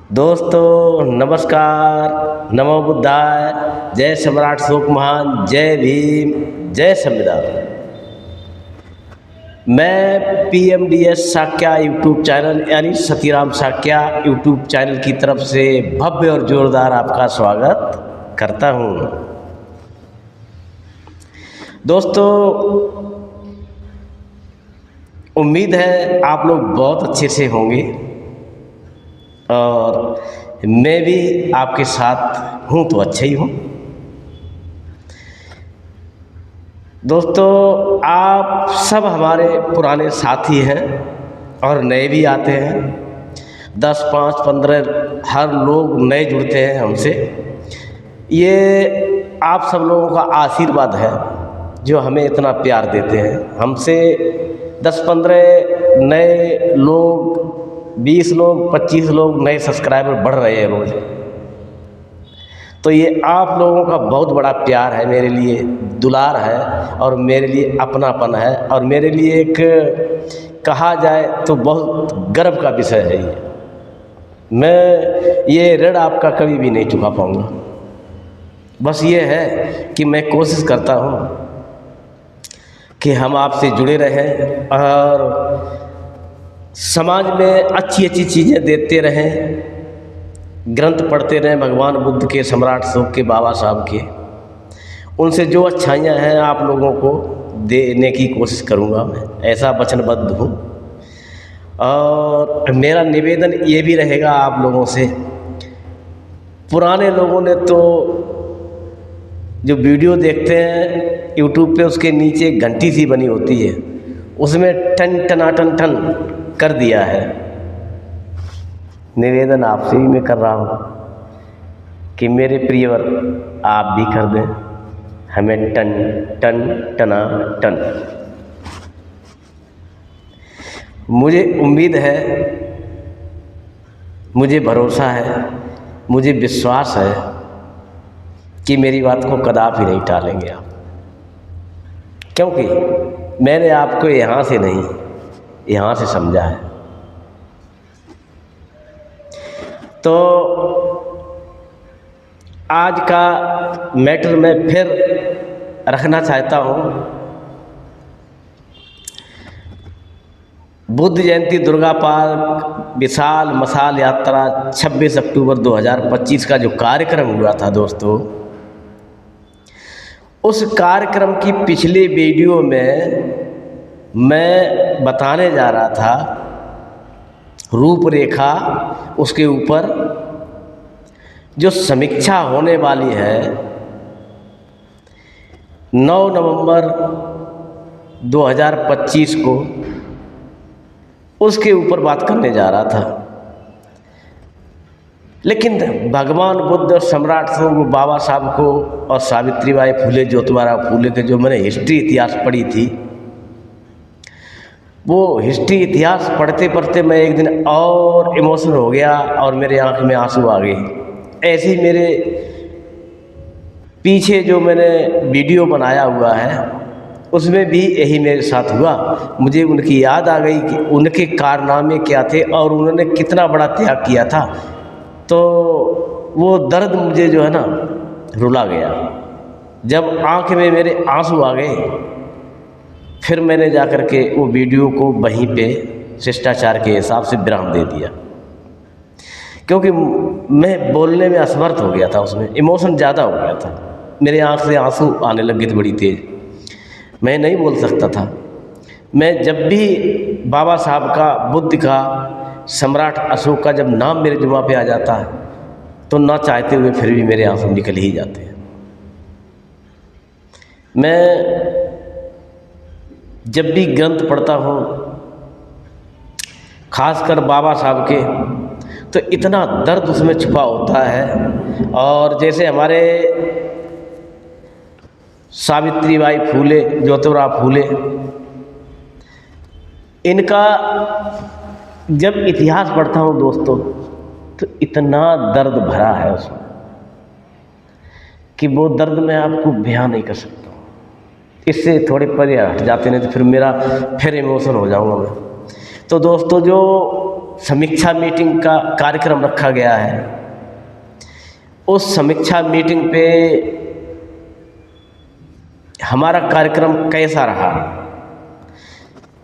दोस्तों नमस्कार, नमो बुद्धाय, जय सम्राट अशोक महान, जय भीम, जय संविधान। मैं पीएमडीएस साक्या यूट्यूब चैनल यानी सतीराम साक्या यूट्यूब चैनल की तरफ से भव्य और जोरदार आपका स्वागत करता हूँ। दोस्तों उम्मीद है आप लोग बहुत अच्छे से होंगे और मैं भी आपके साथ हूँ तो अच्छा ही हूँ। दोस्तों आप सब हमारे पुराने साथी हैं और नए भी आते हैं। 10, 5, 15 हर लोग नए जुड़ते हैं हमसे। ये आप सब लोगों का आशीर्वाद है जो हमें इतना प्यार देते हैं। हमसे 10-15 नए लोग, 20 लोग, 25 लोग नए सब्सक्राइबर बढ़ रहे हैं रोज़। तो ये आप लोगों का बहुत बड़ा प्यार है, मेरे लिए दुलार है और मेरे लिए अपनापन है और मेरे लिए एक कहा जाए तो बहुत गर्व का विषय है। मैं ये ऋण आपका कभी भी नहीं चुका पाऊँगा। बस ये है कि मैं कोशिश करता हूँ कि हम आपसे जुड़े रहें और समाज में अच्छी अच्छी चीज़ें देते रहें, ग्रंथ पढ़ते रहें भगवान बुद्ध के, सम्राट अशोक के, बाबा साहब के। उनसे जो अच्छाइयाँ हैं आप लोगों को देने की कोशिश करूँगा, मैं ऐसा वचनबद्ध हूँ। और मेरा निवेदन ये भी रहेगा आप लोगों से, पुराने लोगों ने तो जो वीडियो देखते हैं यूट्यूब पे उसके नीचे घंटी सी बनी होती है, उसमें टन टनाटन टन कर दिया है। निवेदन आपसे भी मैं कर रहा हूँ कि मेरे प्रियवर आप भी कर दें हमें टन टन टना टन। मुझे उम्मीद है, मुझे भरोसा है, मुझे विश्वास है कि मेरी बात को कदापि नहीं टालेंगे आप, क्योंकि मैंने आपको यहाँ से नहीं, यहाँ से समझा है। तो आज का मैटर मैं फिर रखना चाहता हूँ। बुद्ध जयंती दुर्गा पार्क विशाल मशाल यात्रा 26 अक्टूबर 2025 का जो कार्यक्रम हुआ था दोस्तों, उस कार्यक्रम की पिछले वीडियो में मैं बताने जा रहा था रूपरेखा, उसके ऊपर जो समीक्षा होने वाली है 9 नवंबर 2025 को, उसके ऊपर बात करने जा रहा था। लेकिन भगवान बुद्ध और सम्राट अशोक, बाबा साहब को और सावित्रीबाई फुले, ज्योतिबा फुले के जो मैंने हिस्ट्री इतिहास पढ़ी थी, वो हिस्ट्री इतिहास पढ़ते पढ़ते मैं एक दिन और इमोशनल हो गया और मेरे आँख में आंसू आ गए। ऐसे ही मेरे पीछे जो मैंने वीडियो बनाया हुआ है उसमें भी यही मेरे साथ हुआ। मुझे उनकी याद आ गई कि उनके कारनामे क्या थे और उन्होंने कितना बड़ा त्याग किया था। तो वो दर्द मुझे जो है ना रुला गया। जब आँख में मेरे आंसू आ गए, फिर मैंने जा कर के वो वीडियो को वहीं पे शिष्टाचार के हिसाब से विराम दे दिया, क्योंकि मैं बोलने में असमर्थ हो गया था। उसमें इमोशन ज़्यादा हो गया था, मेरे आँख से आंसू आने लगे थे बड़ी तेज़, मैं नहीं बोल सकता था। मैं जब भी बाबा साहब का, बुद्ध का, सम्राट अशोक का जब नाम मेरे जुबान पे आ जाता है तो ना चाहते हुए फिर भी मेरे आंसू निकल ही जाते हैं। मैं जब भी ग्रंथ पढ़ता हूँ, खासकर बाबा साहब के, तो इतना दर्द उसमें छुपा होता है। और जैसे हमारे सावित्रीबाई फुले, ज्योतिबा फुले, इनका जब इतिहास पढ़ता हूँ दोस्तों तो इतना दर्द भरा है उसमें कि वो दर्द मैं आपको बयान नहीं कर सकता। इससे थोड़े परे हट जाते, नहीं तो फिर मेरा फिर इमोशन हो जाऊँगा मैं। तो दोस्तों जो समीक्षा मीटिंग का कार्यक्रम रखा गया है। उस समीक्षा मीटिंग पे हमारा कार्यक्रम कैसा रहा?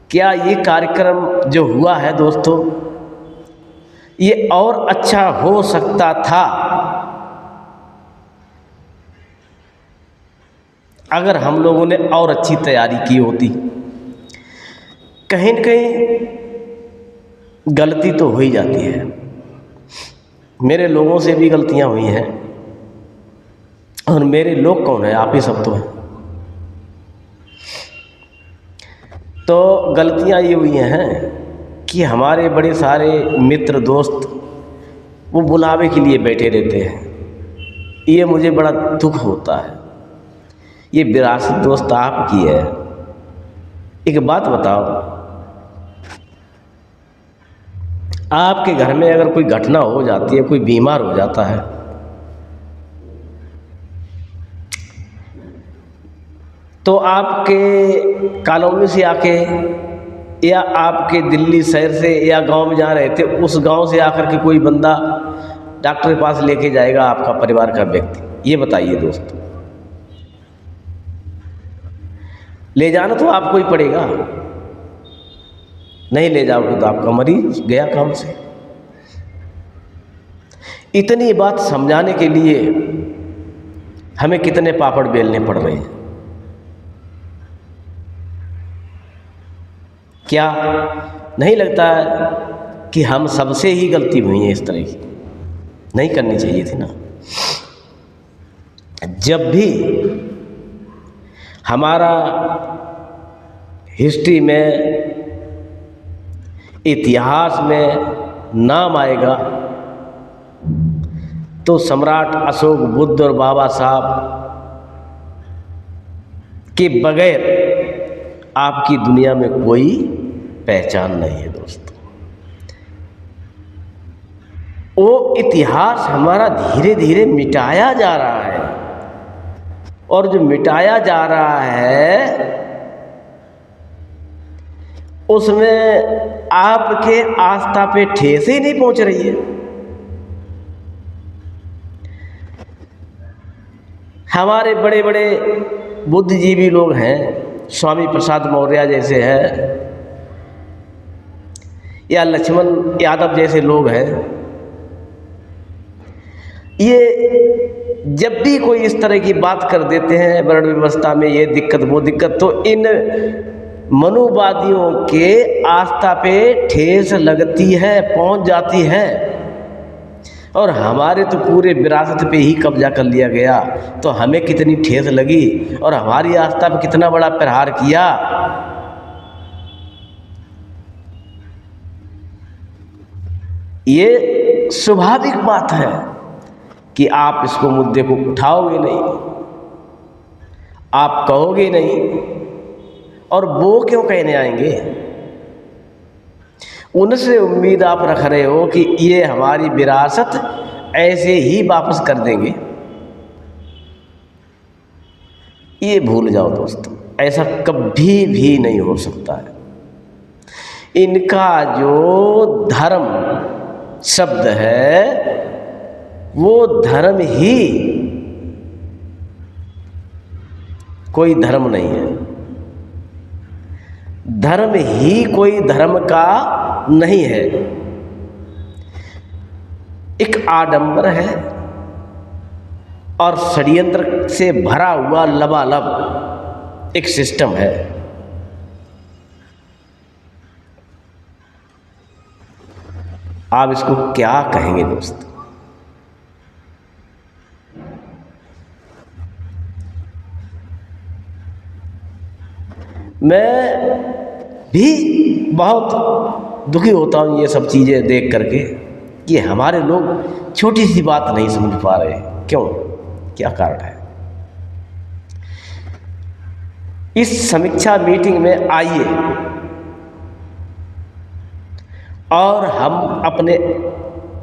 क्या ये कार्यक्रम जो हुआ है दोस्तों, ये और अच्छा हो सकता था अगर हम लोगों ने और अच्छी तैयारी की होती? कहीं न कहीं गलती तो हो ही जाती है, मेरे लोगों से भी गलतियां हुई हैं, और मेरे लोग कौन है? आप ही सब तो हैं। तो गलतियां ये हुई हैं कि हमारे बड़े सारे मित्र दोस्त वो बुलावे के लिए बैठे रहते हैं। ये मुझे बड़ा दुख होता है। ये विरासत दोस्त आपकी है। एक बात बताओ, आपके घर में अगर कोई घटना हो जाती है, कोई बीमार हो जाता है, तो आपके कॉलोनी से आके या आपके दिल्ली शहर से या गांव में जहाँ रहते उस गांव से आकर के कोई बंदा डॉक्टर के पास लेके जाएगा आपका परिवार का व्यक्ति? ये बताइए दोस्तों। ले जाना तो आपको ही पड़ेगा, नहीं ले जाओगे तो आपका मरीज गया काम से। इतनी बात समझाने के लिए हमें कितने पापड़ बेलने पड़ रहे हैं। क्या नहीं लगता कि हम सबसे ही गलती हुई है? इस तरह की नहीं करनी चाहिए थी ना। जब भी हमारा हिस्ट्री में, इतिहास में नाम आएगा तो सम्राट अशोक, बुद्ध और बाबा साहब के बगैर आपकी दुनिया में कोई पहचान नहीं है दोस्तों। वो इतिहास हमारा धीरे धीरे मिटाया जा रहा है, और जो मिटाया जा रहा है उसमें आपके आस्था पे ठेस ही नहीं पहुंच रही है। हमारे बड़े बड़े बुद्धिजीवी लोग हैं, स्वामी प्रसाद मौर्य जैसे हैं, या लक्ष्मण यादव जैसे लोग हैं, ये जब भी कोई इस तरह की बात कर देते हैं वर्ण व्यवस्था में ये दिक्कत वो दिक्कत, तो इन मनुवादियों के आस्था पे ठेस लगती है, पहुंच जाती है। और हमारे तो पूरे विरासत पे ही कब्जा कर लिया गया, तो हमें कितनी ठेस लगी और हमारी आस्था पे कितना बड़ा प्रहार किया। ये स्वाभाविक बात है कि आप इसको मुद्दे को उठाओगे नहीं, आप कहोगे नहीं, और वो क्यों कहने आएंगे? उनसे उम्मीद आप रख रहे हो कि ये हमारी विरासत ऐसे ही वापस कर देंगे। ये भूल जाओ दोस्तों, ऐसा कभी भी नहीं हो सकता है। इनका जो धर्म शब्द है वो धर्म ही कोई धर्म नहीं है, धर्म ही कोई धर्म का नहीं है। एक आडंबर है और षड्यंत्र से भरा हुआ लबालब एक सिस्टम है। आप इसको क्या कहेंगे दोस्त? मैं भी बहुत दुखी होता हूँ ये सब चीज़ें देख करके कि हमारे लोग छोटी सी बात नहीं समझ पा रहे। क्यों? क्या कारण है? इस समीक्षा मीटिंग में आइए और हम अपने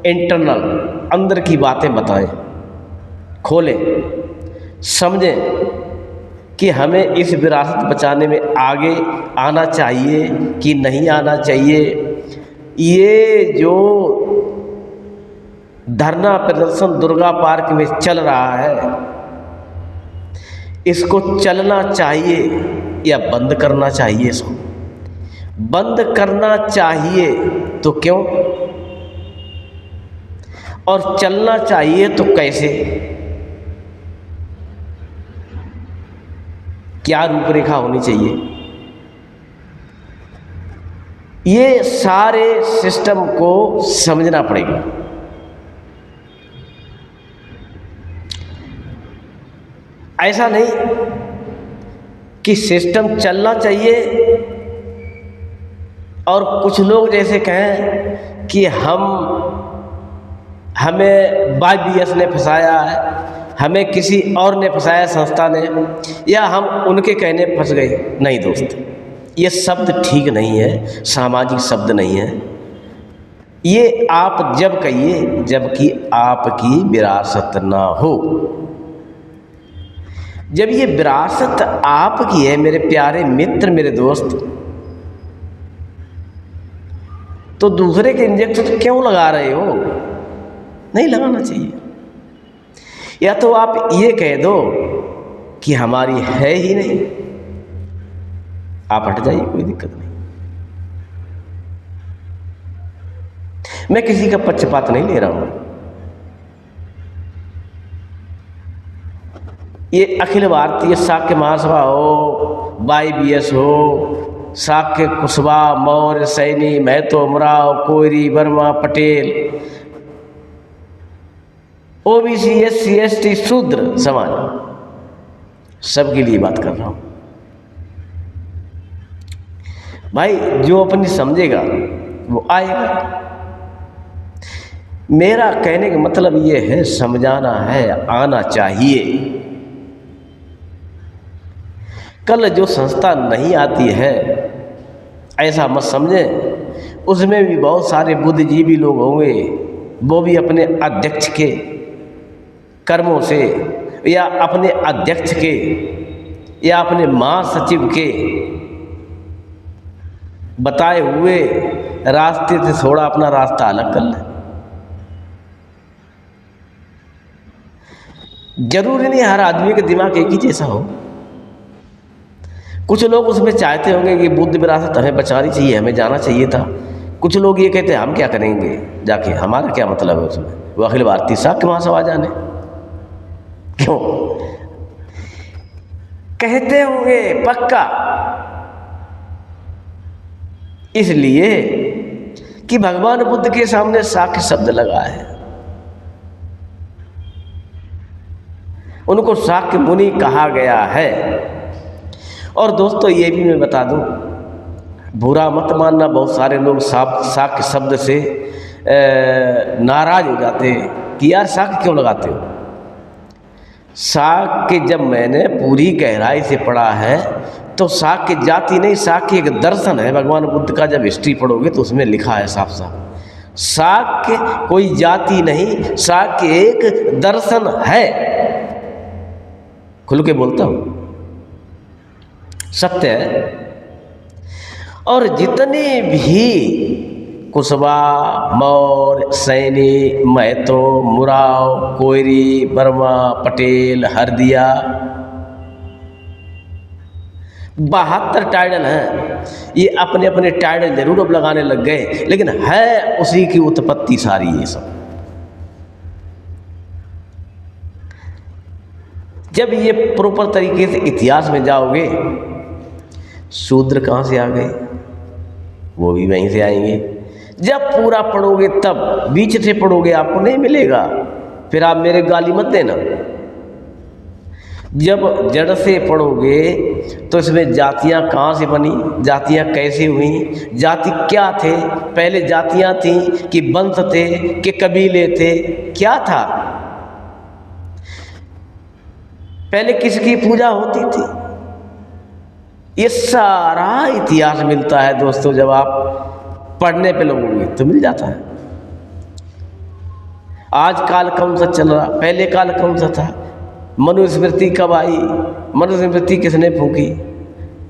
इंटरनल अंदर की बातें बताएं, खोलें, समझें कि हमें इस विरासत बचाने में आगे आना चाहिए कि नहीं आना चाहिए। ये जो धरना प्रदर्शन दुर्गा पार्क में चल रहा है, इसको चलना चाहिए या बंद करना चाहिए? इसको बंद करना चाहिए तो क्यों, और चलना चाहिए तो कैसे? क्या रूपरेखा होनी चाहिए? ये सारे सिस्टम को समझना पड़ेगा। ऐसा नहीं कि सिस्टम चलना चाहिए और कुछ लोग जैसे कहें कि हमें YBS ने फंसाया है, हमें किसी और ने फंसाया, संस्था ने, या हम उनके कहने फंस गए। नहीं दोस्त, ये शब्द ठीक नहीं है, सामाजिक शब्द नहीं है। ये आप जब कहिए जबकि आपकी विरासत ना हो। जब ये विरासत आपकी है मेरे प्यारे मित्र, मेरे दोस्त, तो दूसरे के इंजेक्शन क्यों लगा रहे हो? नहीं लगाना चाहिए। या तो आप ये कह दो कि हमारी है ही नहीं, आप हट जाइए, कोई दिक्कत नहीं। मैं किसी का पक्षपात नहीं ले रहा हूं। ये अखिल भारतीय शाक्य महासभा हो, YBS हो, Shakya, Kushwaha, Maurya, Saini, Mahato, मुराव, Koeri, Verma, Patel, OBC, SC, ST, शूद्र समाज, सबके लिए बात कर रहा हूं भाई। जो अपनी समझेगा वो आएगा। मेरा कहने का मतलब ये है, समझाना है, आना चाहिए। कल जो संस्था नहीं आती है ऐसा मत समझें, उसमें भी बहुत सारे बुद्धिजीवी लोग होंगे, वो भी अपने अध्यक्ष के कर्मों से या अपने अध्यक्ष के या अपने महासचिव के बताए हुए रास्ते से थोड़ा अपना रास्ता अलग कर लें। जरूरी नहीं हर आदमी का दिमाग एक ही जैसा हो। कुछ लोग उसमें चाहते होंगे कि बुद्ध विरासत हमें बचानी चाहिए, हमें जाना चाहिए था। कुछ लोग ये कहते हैं हम क्या करेंगे जाके, हमारा क्या मतलब है उसमें, वो अखिल भारतीय शाक्य महासभा जाने क्यों कहते होंगे पक्का, इसलिए कि भगवान बुद्ध के सामने शाक्य शब्द लगा है, उनको शाक्य मुनि कहा गया है। और दोस्तों ये भी मैं बता दूं, बुरा मत मानना, बहुत सारे लोग शाक्य शब्द से नाराज हो जाते हैं कि यार शाक्य क्यों लगाते हो। शाक्य जब मैंने पूरी गहराई से पढ़ा है तो शाक्य जाति नहीं, शाक्य एक दर्शन है। भगवान बुद्ध का जब हिस्ट्री पढ़ोगे तो उसमें लिखा है साफ साफ, शाक्य कोई जाति नहीं, शाक्य एक दर्शन है। खुल के बोलता हूं, सत्य है। और जितने भी कुशवाहा, मौर्य, सैनी, महतो, मुराव, कोयरी, वर्मा, पटेल, हरदिया, 72 टाइटल हैं। ये अपने अपने टाइटल जरूर अब लगाने लग गए, लेकिन है उसी की उत्पत्ति सारी ये सब। जब ये प्रॉपर तरीके से इतिहास में जाओगे, शूद्र कहाँ से आ गए, वो भी वहीं से आएंगे। जब पूरा पढ़ोगे तब, बीच से पढ़ोगे आपको नहीं मिलेगा, फिर आप मेरे गाली मत देना। जब जड़ से पढ़ोगे तो इसमें जातियां कहाँ से बनी, जातियां कैसे हुई, जाति क्या थे, पहले जातियां थीं कि वंश थे कि कबीले थे, क्या था, पहले किसकी पूजा होती थी, ये सारा इतिहास मिलता है दोस्तों। जब आप पढ़ने पे लगोगे तो मिल जाता है। आज काल कौन सा चल रहा, पहले काल कौन सा था, मनुस्मृति कब आई, मनुस्मृति किसने फूंकी,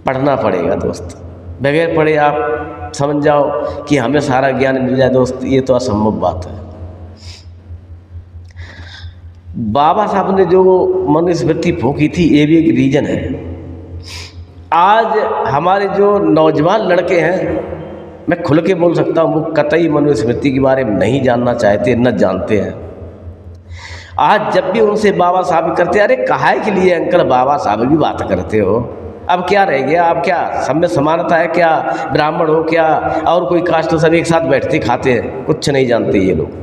पढ़ना पड़ेगा दोस्त। बगैर पढ़े आप समझ जाओ कि हमें सारा ज्ञान मिल जाए दोस्त, ये तो असंभव बात है। बाबा साहब ने जो मनुस्मृति फूंकी थी, ये भी एक रीज़न है। आज हमारे जो नौजवान लड़के हैं, मैं खुल के बोल सकता हूँ, वो कतई मनुस्मृति के बारे में नहीं जानना चाहते, न जानते हैं। आज जब भी उनसे बाबा साहब करते, अरे काहे के लिए अंकल बाबा साहब की बात करते हो, अब क्या रह गया, अब क्या सब में समानता है क्या, ब्राह्मण हो क्या और कोई कास्ट, तो सब एक साथ बैठते खाते हैं, कुछ नहीं जानते ये लोग।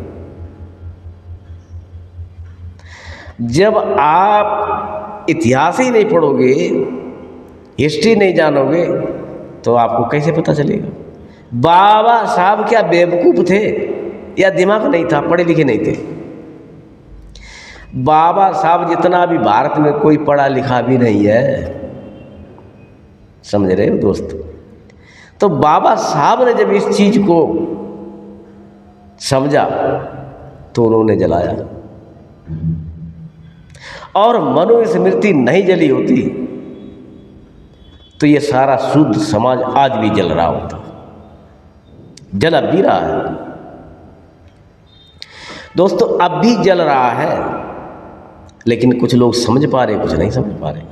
जब आप इतिहास ही नहीं पढ़ोगे, हिस्ट्री नहीं जानोगे, तो आपको कैसे पता चलेगा। बाबा साहब क्या बेवकूफ़ थे या दिमाग नहीं था, पढ़े लिखे नहीं थे? बाबा साहब जितना भी भारत में कोई पढ़ा लिखा भी नहीं है, समझ रहे हो दोस्त। तो बाबा साहब ने जब इस चीज़ को समझा तो उन्होंने जलाया, और मनुस्मृति नहीं जली होती तो ये सारा शुद्ध समाज आज भी जल रहा होता, जल अब भी रहा है दोस्तों, अब भी जल रहा है। लेकिन कुछ लोग समझ पा रहे, कुछ नहीं समझ पा रहे।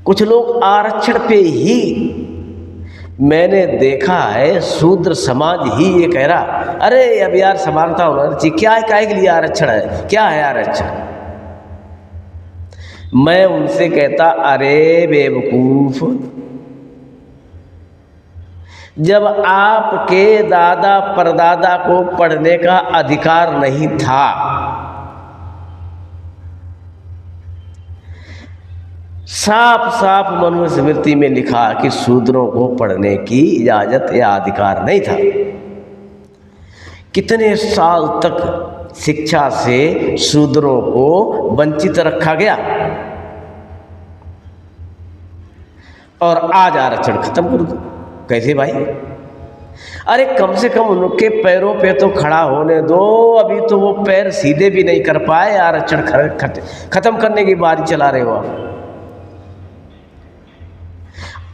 कुछ लोग आरक्षण पे ही, मैंने देखा है शूद्र समाज ही ये कह रहा, अरे अब यार समानता होना चाहिए, क्या है, काहे के लिए आरक्षण है, क्या है आरक्षण। मैं उनसे कहता, अरे बेवकूफ, जब आपके दादा परदादा को पढ़ने का अधिकार नहीं था, साफ साफ मनुस्मृति में लिखा कि शूद्रों को पढ़ने की इजाजत या अधिकार नहीं था, कितने साल तक शिक्षा से शूद्रों को वंचित रखा गया, और आज आरक्षण खत्म कर दो। कैसे भाई? अरे कम से कम उनके पैरों पे तो खड़ा होने दो, अभी तो वो पैर सीधे भी नहीं कर पाए, आरक्षण खत्म करने की बारी चला रहे हो आप।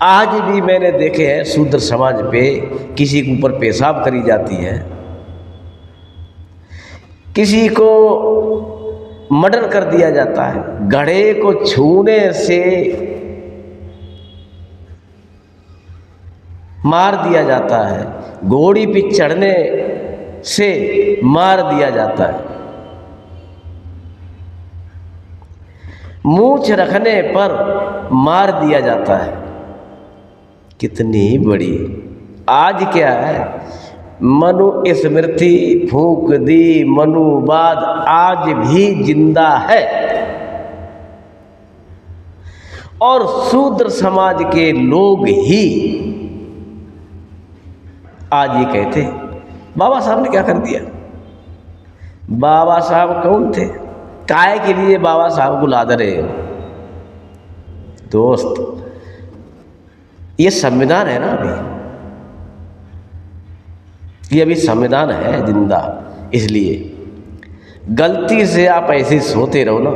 आज भी मैंने देखे हैं शूद्र समाज पे किसी के ऊपर पेशाब करी जाती है, किसी को मर्डर कर दिया जाता है, घड़े को छूने से मार दिया जाता है, घोड़ी पे चढ़ने से मार दिया जाता है, मूंछ रखने पर मार दिया जाता है। कितनी बड़ी आज क्या है, मनुस्मृति फूंक दी, मनुवाद आज भी जिंदा है, और शूद्र समाज के लोग ही आज ये कहते, बाबा साहब ने क्या कर दिया। बाबा साहब कौन थे, काय के लिए बाबा साहब को लाद रहे हो दोस्त। ये संविधान है ना, अभी ये अभी संविधान है जिंदा, इसलिए गलती से आप ऐसे सोते रहो ना,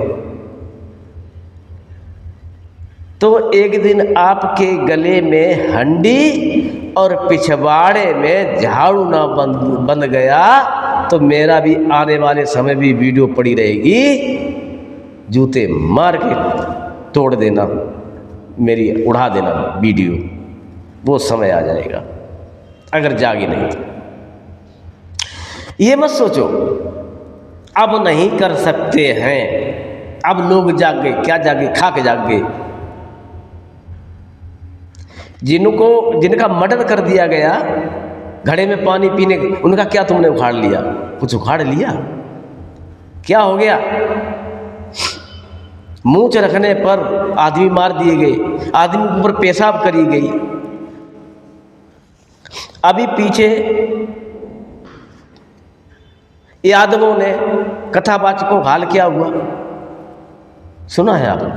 तो एक दिन आपके गले में हंडी और पिछवाड़े में झाड़ू ना बंद गया तो मेरा भी आने वाले समय भी वीडियो पड़ी रहेगी, जूते मार के तोड़ देना, मेरी उड़ा देना वीडियो, वो समय आ जाएगा अगर जागी नहीं तो। ये मत सोचो अब नहीं कर सकते हैं, अब लोग जाग गए, क्या जागे, खा के जाग गए। जिनका मर्डर कर दिया गया, घड़े में पानी पीने, उनका क्या तुमने उखाड़ लिया, कुछ उखाड़ लिया, क्या हो गया। मूंछ रखने पर आदमी मार दिए गए, आदमी के ऊपर पेशाब करी गई। अभी पीछे यादवों ने कथावाचकों हाल क्या हुआ सुना है आपने,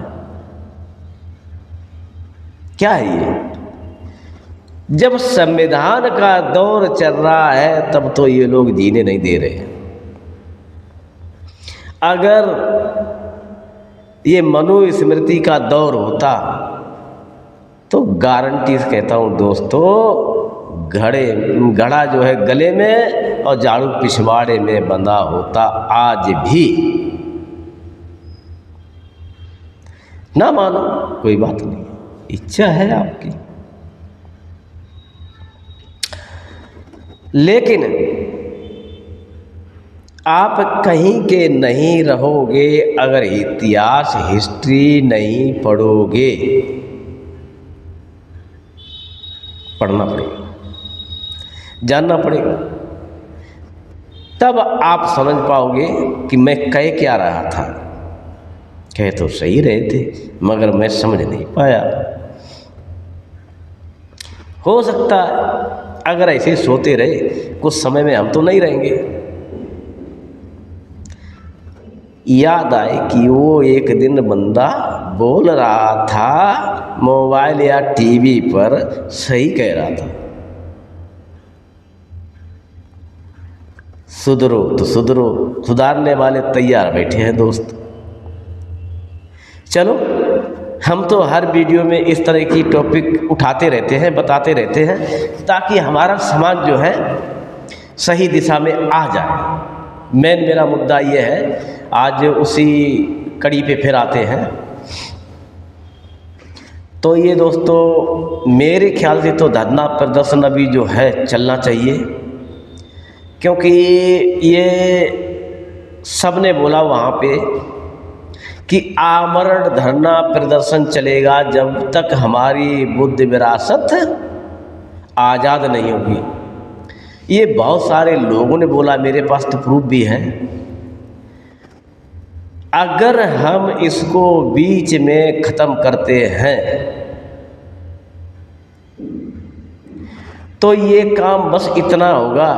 क्या है ये। जब संविधान का दौर चल रहा है तब तो ये लोग जीने नहीं दे रहे। अगर ये मनुस्मृति का दौर होता तो गारंटी से कहता हूँ दोस्तों, घड़ा जो है गले में और झाड़ू पिछवाड़े में बंधा होता आज भी। ना मानो कोई बात नहीं, इच्छा है आपकी, लेकिन आप कहीं के नहीं रहोगे अगर इतिहास हिस्ट्री नहीं पढ़ोगे। पढ़ना पड़ेगा, जानना पड़ेगा, तब आप समझ पाओगे कि मैं कह क्या रहा था। कह तो सही रहे थे मगर मैं समझ नहीं पाया। हो सकता है अगर ऐसे सोते रहे कुछ समय में हम तो नहीं रहेंगे। याद आए कि वो एक दिन बंदा बोल रहा था मोबाइल या टीवी पर, सही कह रहा था, सुधरो तो सुधरो, सुधारने वाले तैयार बैठे हैं दोस्त। चलो, हम तो हर वीडियो में इस तरह की टॉपिक उठाते रहते हैं, बताते रहते हैं, ताकि हमारा समाज जो है सही दिशा में आ जाए। मेरा मुद्दा ये है, आज उसी कड़ी पे फिर आते हैं। तो ये दोस्तों, मेरे ख्याल से तो धरना प्रदर्शन अभी जो है चलना चाहिए, क्योंकि ये सबने बोला वहाँ पे कि आमरण धरना प्रदर्शन चलेगा जब तक हमारी बुद्ध विरासत आज़ाद नहीं होगी। ये बहुत सारे लोगों ने बोला, मेरे पास तो प्रूफ भी है। अगर हम इसको बीच में ख़त्म करते हैं तो ये काम बस इतना होगा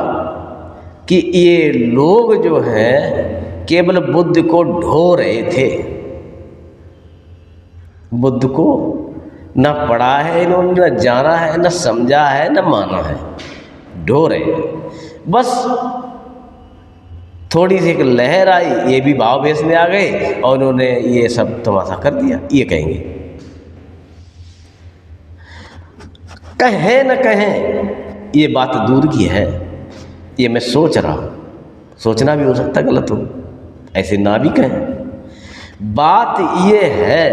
कि ये लोग जो हैं केवल बुद्ध को ढो रहे थे। बुद्ध को न पढ़ा है इन्होंने, न जाना है, न समझा है, न माना है, ढो रहे हैं बस। थोड़ी सी एक लहर आई, ये भी भाव भेष में आ गए और उन्होंने ये सब तमाशा कर दिया। ये कहेंगे, कहें न कहें ये बात दूर की है, ये मैं सोच रहा हूँ, सोचना भी हो सकता गलत हो, ऐसे ना भी कहें। बात ये है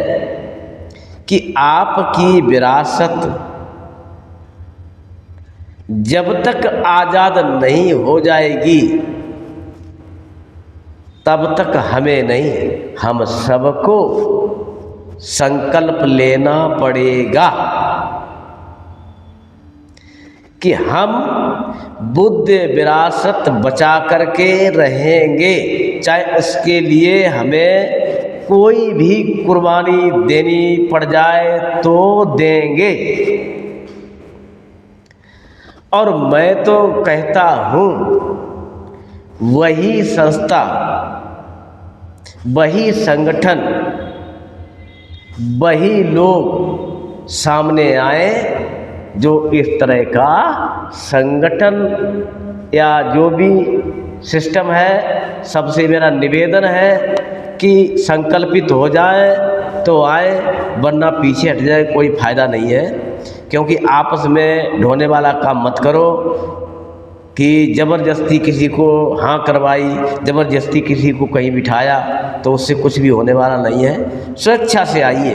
कि आपकी विरासत जब तक आज़ाद नहीं हो जाएगी तब तक हमें नहीं, हम सबको संकल्प लेना पड़ेगा कि हम बुद्ध विरासत बचा करके रहेंगे, चाहे उसके लिए हमें कोई भी कुर्बानी देनी पड़ जाए तो देंगे। और मैं तो कहता हूँ वही संस्था, वही संगठन, वही लोग सामने आए जो इस तरह का संगठन या जो भी सिस्टम है, सबसे मेरा निवेदन है कि संकल्पित हो जाए तो आए, वरना पीछे हट जाए, कोई फ़ायदा नहीं है। क्योंकि आपस में ढोने वाला काम मत करो कि ज़बरदस्ती किसी को हाँ करवाई, ज़बरदस्ती किसी को कहीं बिठाया, तो उससे कुछ भी होने वाला नहीं है। स्वेच्छा से आइए।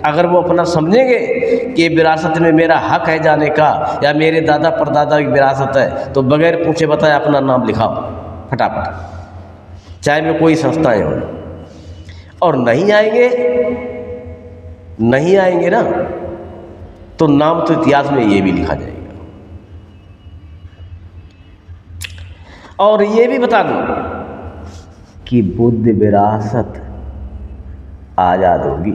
अगर वो अपना समझेंगे कि विरासत में मेरा हक है जाने का या मेरे दादा परदादा की विरासत है, तो बगैर पूछे बताए अपना नाम लिखाओ फटाफट, चाहे में कोई संस्थाएं हों। और नहीं आएंगे ना, तो नाम तो इतिहास में ये भी लिखा जाएगा। और ये भी बता दूं कि बुद्ध विरासत आज़ाद होगी,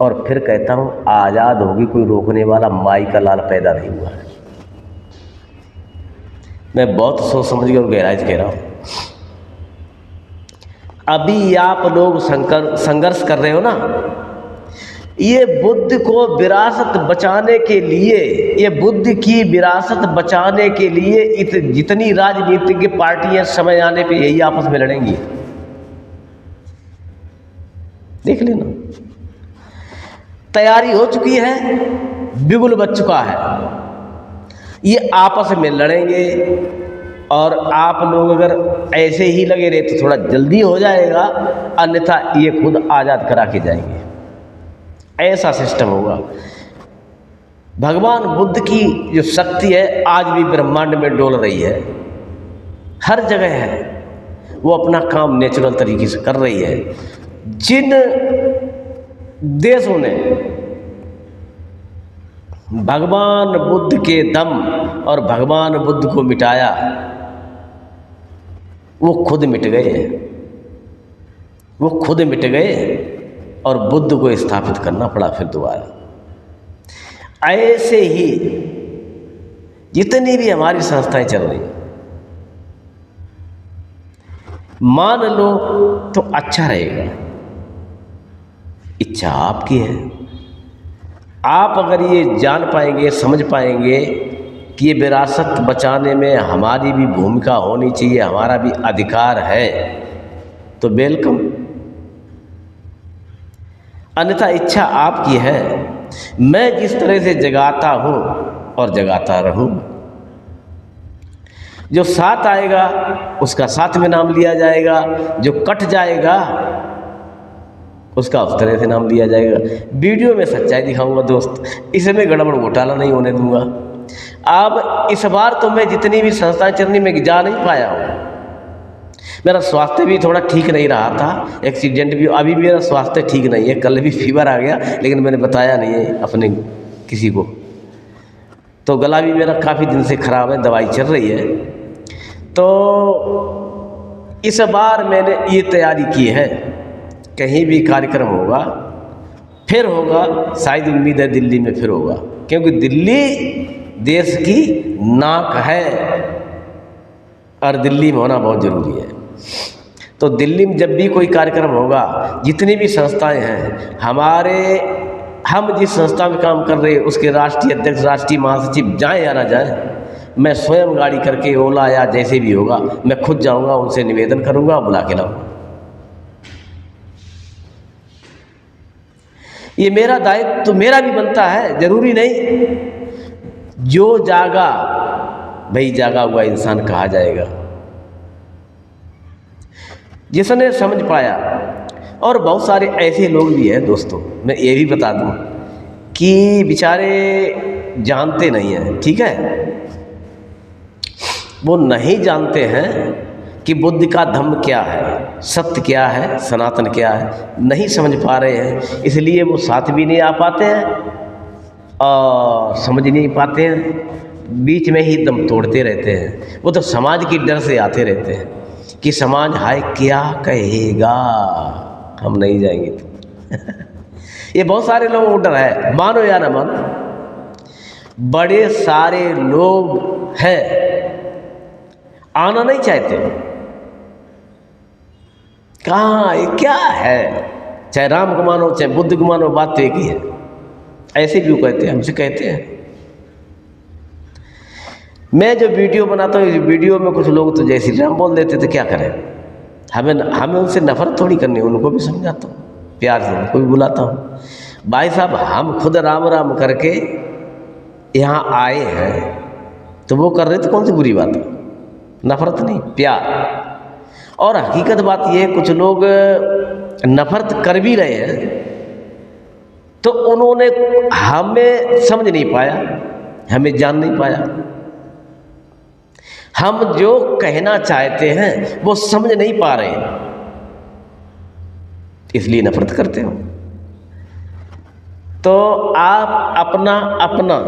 और फिर कहता हूँ आज़ाद होगी, कोई रोकने वाला माई का लाल पैदा नहीं हुआ है। मैं बहुत सोच समझ के और गहराई से कह रहा हूँ। अभी आप लोग संघर्ष कर रहे हो ना, ये बुद्ध को विरासत बचाने के लिए, ये बुद्ध की विरासत बचाने के लिए जितनी राजनीतिक पार्टियां समय आने पे यही आपस में लड़ेंगी। देख लेना, तैयारी हो चुकी है, बिगुल बच चुका है। ये आपस में लड़ेंगे और आप लोग अगर ऐसे ही लगे रहे तो थोड़ा जल्दी हो जाएगा, अन्यथा ये खुद आज़ाद करा के जाएंगे। ऐसा सिस्टम होगा। भगवान बुद्ध की जो शक्ति है आज भी ब्रह्मांड में डोल रही है, हर जगह है। वो अपना काम नेचुरल तरीके से कर रही है। जिन देशों ने भगवान बुद्ध के दम और भगवान बुद्ध को मिटाया, वो खुद मिट गए, वो खुद मिट गए और बुद्ध को स्थापित करना पड़ा फिर दोबारा। ऐसे ही जितनी भी हमारी संस्थाएं चल रही हैं, मान लो तो अच्छा रहेगा, इच्छा आपकी है। आप अगर ये जान पाएंगे, समझ पाएंगे कि ये विरासत बचाने में हमारी भी भूमिका होनी चाहिए, हमारा भी अधिकार है, तो वेलकम। अन्यथा इच्छा आपकी है। मैं जिस तरह से जगाता हूँ और जगाता रहूँ, जो साथ आएगा उसका साथ में नाम लिया जाएगा, जो कट जाएगा उसका उस तरह से नाम लिया जाएगा। वीडियो में सच्चाई दिखाऊंगा दोस्त, इसमें गड़बड़ घोटाला नहीं होने दूंगा। अब इस बार तो मैं जितनी भी संस्थाएं चलनी में जा नहीं पाया हूँ। मेरा स्वास्थ्य भी थोड़ा ठीक नहीं रहा था, एक्सीडेंट भी, अभी भी मेरा स्वास्थ्य ठीक नहीं है। कल भी फीवर आ गया, लेकिन मैंने बताया नहीं है अपने किसी को। तो गला भी मेरा काफ़ी दिन से ख़राब है, दवाई चल रही है। तो इस बार मैंने ये तैयारी की है, कहीं भी कार्यक्रम होगा, फिर होगा, शायद उम्मीद है दिल्ली में फिर होगा, क्योंकि दिल्ली देश की नाक है और दिल्ली में होना बहुत ज़रूरी है। तो दिल्ली में जब भी कोई कार्यक्रम होगा, जितनी भी संस्थाएं हैं हम जिस संस्था में काम कर रहे हैं उसके राष्ट्रीय अध्यक्ष, राष्ट्रीय महासचिव जाएं या ना जाएं, मैं स्वयं गाड़ी करके, ओला या जैसे भी होगा, मैं खुद जाऊंगा, उनसे निवेदन करूंगा, बुला के लाऊंगा। ये मेरा दायित्व तो मेरा भी बनता है, जरूरी नहीं जो जागा भाई जागा हुआ इंसान कहा जाएगा। जिसने समझ पाया, और बहुत सारे ऐसे लोग भी हैं दोस्तों, मैं ये भी बता दूं कि बेचारे जानते नहीं हैं, ठीक है, वो नहीं जानते हैं कि बुद्ध का धम्म क्या है, सत्य क्या है, सनातन क्या है, नहीं समझ पा रहे हैं। इसलिए वो साथ भी नहीं आ पाते हैं और समझ नहीं पाते हैं, बीच में ही दम तोड़ते रहते हैं। वो तो समाज की डर से आते रहते हैं कि समाज हाय क्या कहेगा, हम नहीं जाएंगे तो ये बहुत सारे लोगों को डर है, मानो या ना मानो, बड़े सारे लोग हैं आना नहीं चाहते। कहाँ ये क्या है, चाहे राम को मानो चाहे बुद्ध को मानो, बात तो एक ही है। ऐसे क्यों कहते हैं, हमसे कहते हैं। मैं जो वीडियो बनाता हूँ, वीडियो में कुछ लोग तो जय श्री राम बोल देते, तो क्या करें, हमें उनसे नफरत थोड़ी करनी है, उनको भी समझाता हूँ, प्यार से उनको भी बुलाता हूँ। भाई साहब, हम खुद राम राम करके यहाँ आए हैं, तो वो कर रहे तो कौन सी बुरी बात है, नफरत नहीं, प्यार। और हकीकत बात ये है, कुछ लोग नफरत कर भी रहे हैं तो उन्होंने हमें समझ नहीं पाया, हमें जान नहीं पाया। हम जो कहना चाहते हैं वो समझ नहीं पा रहे हैं, इसलिए नफरत करते हो। तो आप अपना अपना,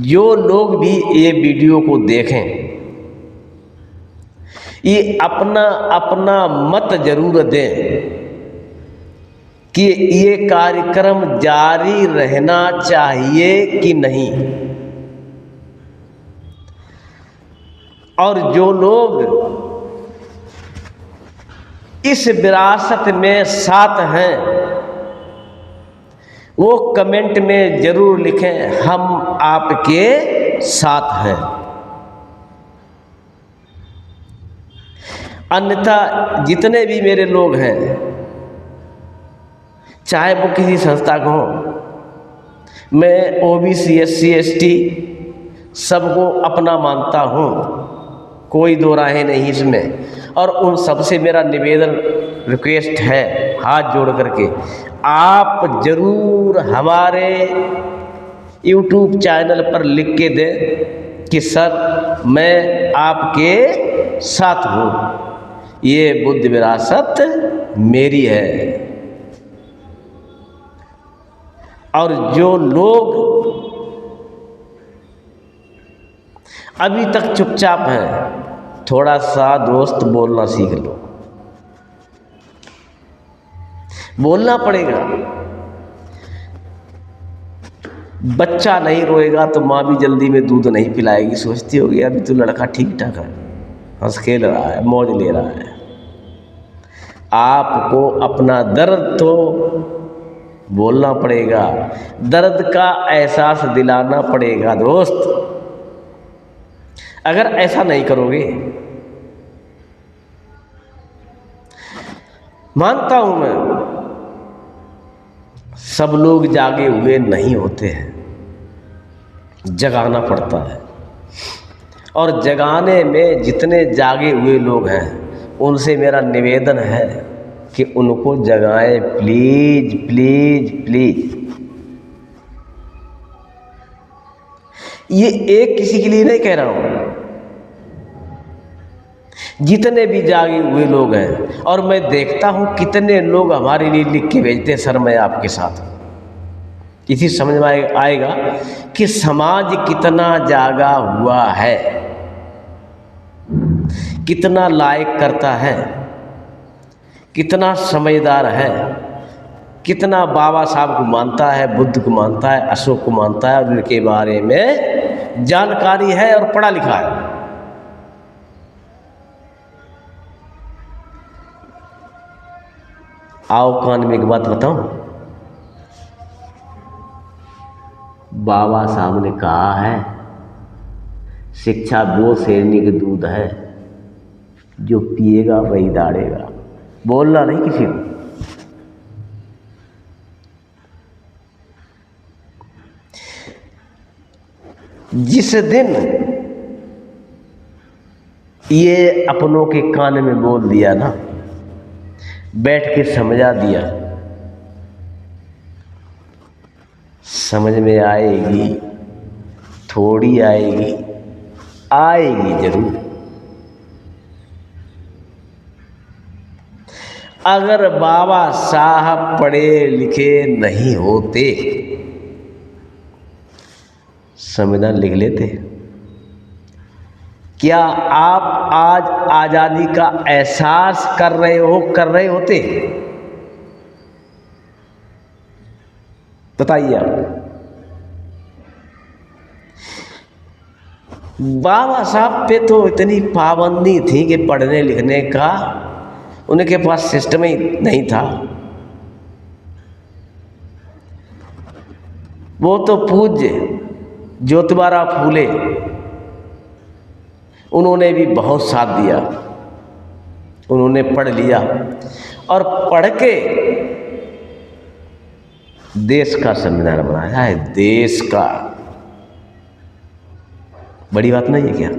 जो लोग भी ये वीडियो को देखें, ये अपना अपना मत जरूर दें कि ये कार्यक्रम जारी रहना चाहिए कि नहीं। और जो लोग इस विरासत में साथ हैं, वो कमेंट में जरूर लिखें, हम आपके साथ हैं। अन्यथा जितने भी मेरे लोग हैं चाहे वो किसी संस्था का हो। मैं ओबीसी SC ST सबको अपना मानता हूँ, कोई दो राहें नहीं इसमें। और उन सबसे मेरा निवेदन रिक्वेस्ट है हाथ जोड़ करके, आप ज़रूर हमारे YouTube चैनल पर लिख के दें कि सर मैं आपके साथ हूँ, ये बुद्ध विरासत मेरी है। और जो लोग अभी तक चुपचाप हैं, थोड़ा सा दोस्त बोलना सीख लो, बोलना पड़ेगा। बच्चा नहीं रोएगा तो माँ भी जल्दी में दूध नहीं पिलाएगी, सोचती होगी अभी तो लड़का ठीक ठाक है, हंस खेल रहा है, मौज ले रहा है। आपको अपना दर्द तो बोलना पड़ेगा, दर्द का एहसास दिलाना पड़ेगा दोस्त। अगर ऐसा नहीं करोगे, मानता हूं मैं सब लोग जागे हुए नहीं होते हैं, जगाना पड़ता है। और जगाने में जितने जागे हुए लोग हैं उनसे मेरा निवेदन है कि उनको जगाएं, प्लीज प्लीज प्लीज। ये एक किसी के लिए नहीं कह रहा हूं, जितने भी जागे हुए लोग हैं। और मैं देखता हूं कितने लोग हमारे लिए लिख के भेजते हैं, सर मैं आपके साथ हूं। इसी समझ में आएगा कि समाज कितना जागा हुआ है, कितना लायक करता है, कितना समझदार है, कितना बाबा साहब को मानता है, बुद्ध को मानता है, अशोक को मानता है और उनके बारे में जानकारी है और पढ़ा लिखा है। आओ कान में एक बात बताऊं, बाबा साहब ने कहा है शिक्षा वो शेरनी का दूध है, जो पिएगा वही दाड़ेगा। बोलना नहीं किसी को। जिस दिन ये अपनों के कान में बोल दिया ना, बैठ के समझा दिया, समझ में आएगी, थोड़ी आएगी, आएगी जरूर। अगर बाबा साहब पढ़े लिखे नहीं होते, संविधान लिख लेते? क्या आप आज आज़ादी का एहसास कर रहे होते? बताइए आप। बाबा साहब पे तो इतनी पाबंदी थी कि पढ़ने लिखने का उनके पास सिस्टम ही नहीं था। वो तो पूज्य ज्योतिबा फूले, उन्होंने भी बहुत साथ दिया, उन्होंने पढ़ लिया और पढ़ के देश का संविधान बनाया है। देश का, बड़ी बात नहीं है क्या?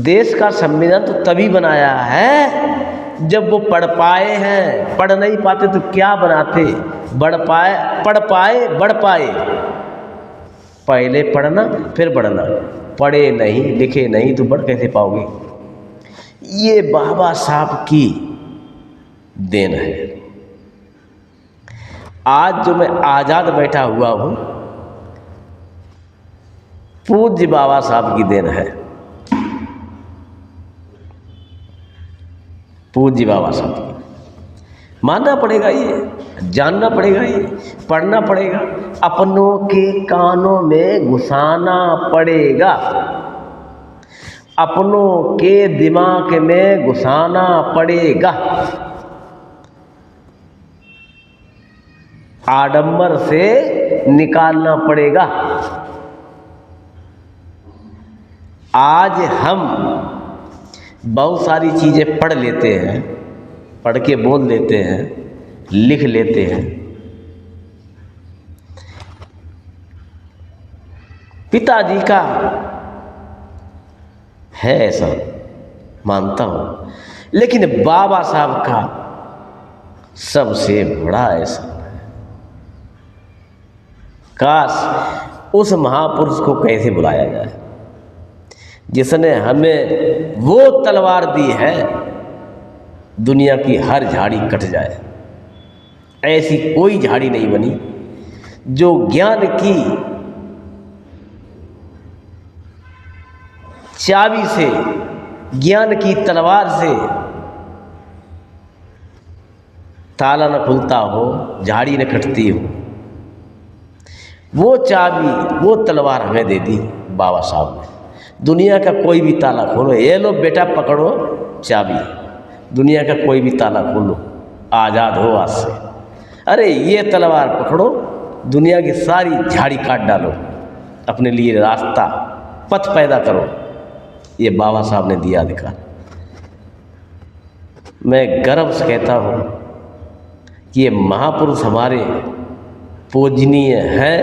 देश का संविधान तो तभी बनाया है जब वो पढ़ पाए हैं। पढ़ नहीं पाते तो क्या बनाते? पढ़ पाए। पहले पढ़ना फिर बढ़ना। पढ़े नहीं लिखे नहीं तो बढ़ कैसे पाओगे? ये बाबा साहब की देन है। आज जो मैं आज़ाद बैठा हुआ हूँ, पूज्य बाबा साहब की देन है। पूज्य बाबा साहब की मानना पड़ेगा, ये जानना पड़ेगा, ये पढ़ना पड़ेगा, अपनों के कानों में घुसाना पड़ेगा, अपनों के दिमाग में घुसाना पड़ेगा। आडंबर से निकालना पड़ेगा। आज हम बहुत सारी चीज़ें पढ़ लेते हैं, पढ़ के बोल देते हैं, लिख लेते हैं। पिताजी का है ऐसा, मानता हूँ, लेकिन बाबा साहब का सबसे बड़ा ऐसा है। काश उस महापुरुष को कैसे बुलाया जाए जिसने हमें वो तलवार दी है, दुनिया की हर झाड़ी कट जाए। ऐसी कोई झाड़ी नहीं बनी जो ज्ञान की चाबी से, ज्ञान की तलवार से ताला न खुलता हो, झाड़ी न कटती हो। वो चाबी, वो तलवार हमें दे दी बाबा साहब ने। दुनिया का कोई भी ताला खोलो, ये लो बेटा पकड़ो चाबी, दुनिया का कोई भी ताला खोलो, आज़ाद हो आज से। अरे ये तलवार पकड़ो, दुनिया की सारी झाड़ी काट डालो, अपने लिए रास्ता, पथ पैदा करो। ये बाबा साहब ने दिया अधिकार। मैं गर्व से कहता हूँ कि ये महापुरुष हमारे पूजनीय हैं,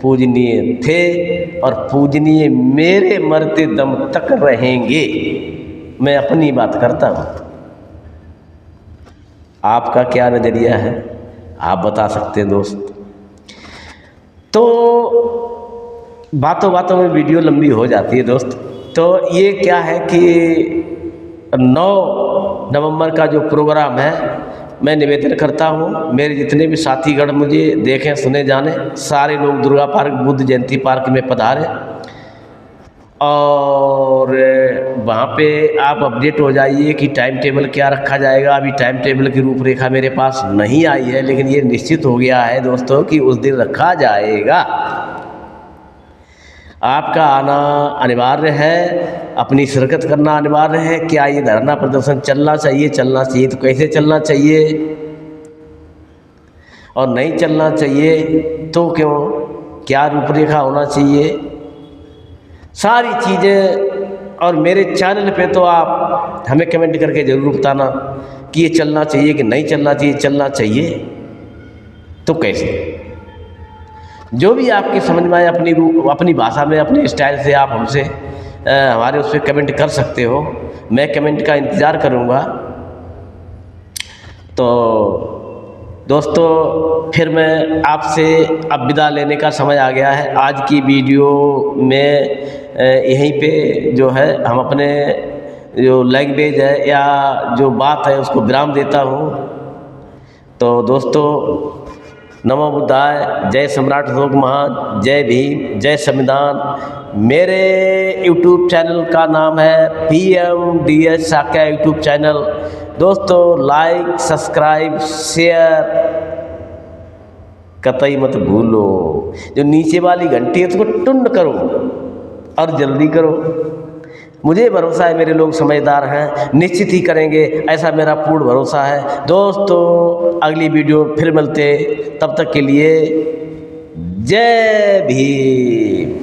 पूजनीय थे और पूजनीय मेरे मरते दम तक रहेंगे। मैं अपनी बात करता हूँ, आपका क्या नज़रिया है आप बता सकते हैं दोस्त। तो बातों बातों में वीडियो लंबी हो जाती है दोस्त। तो ये क्या है कि 9 नवंबर का जो प्रोग्राम है, मैं निवेदन करता हूँ मेरे जितने भी साथीगण मुझे देखें सुने जाने, सारे लोग दुर्गा पार्क, बुद्ध जयंती पार्क में पधारें और वहाँ पे आप अपडेट हो जाइए कि टाइम टेबल क्या रखा जाएगा। अभी टाइम टेबल की रूपरेखा मेरे पास नहीं आई है, लेकिन ये निश्चित हो गया है दोस्तों कि उस दिन रखा जाएगा। आपका आना अनिवार्य है, अपनी शिरकत करना अनिवार्य है। क्या ये धरना प्रदर्शन चलना चाहिए? चलना चाहिए तो कैसे चलना चाहिए, और नहीं चलना चाहिए तो क्यों, क्या रूपरेखा होना चाहिए, सारी चीज़ें। और मेरे चैनल पे तो आप हमें कमेंट करके ज़रूर बताना कि ये चलना चाहिए कि नहीं चलना चाहिए। चलना चाहिए तो कैसे, जो भी आपकी समझ में आए, अपनी भाषा में, अपने स्टाइल से आप हमसे हमारे उस पर कमेंट कर सकते हो। मैं कमेंट का इंतज़ार करूँगा। तो दोस्तों फिर मैं आपसे अब विदा लेने का समय आ गया है। आज की वीडियो में यहीं पे जो है हम अपने जो लैंग्वेज है या जो बात है उसको विराम देता हूँ। तो दोस्तों नमो बुद्धाय, जय सम्राट अशोक महान, जय भीम, जय संविधान। मेरे यूट्यूब चैनल का नाम है PMDS साक्या यूट्यूब चैनल। दोस्तों लाइक, सब्सक्राइब, शेयर कतई मत भूलो। जो नीचे वाली घंटी है उसको टुन करो और जल्दी करो। मुझे भरोसा है मेरे लोग समझदार हैं, निश्चित ही करेंगे, ऐसा मेरा पूर्ण भरोसा है। दोस्तों अगली वीडियो फिर मिलते, तब तक के लिए जय भीम।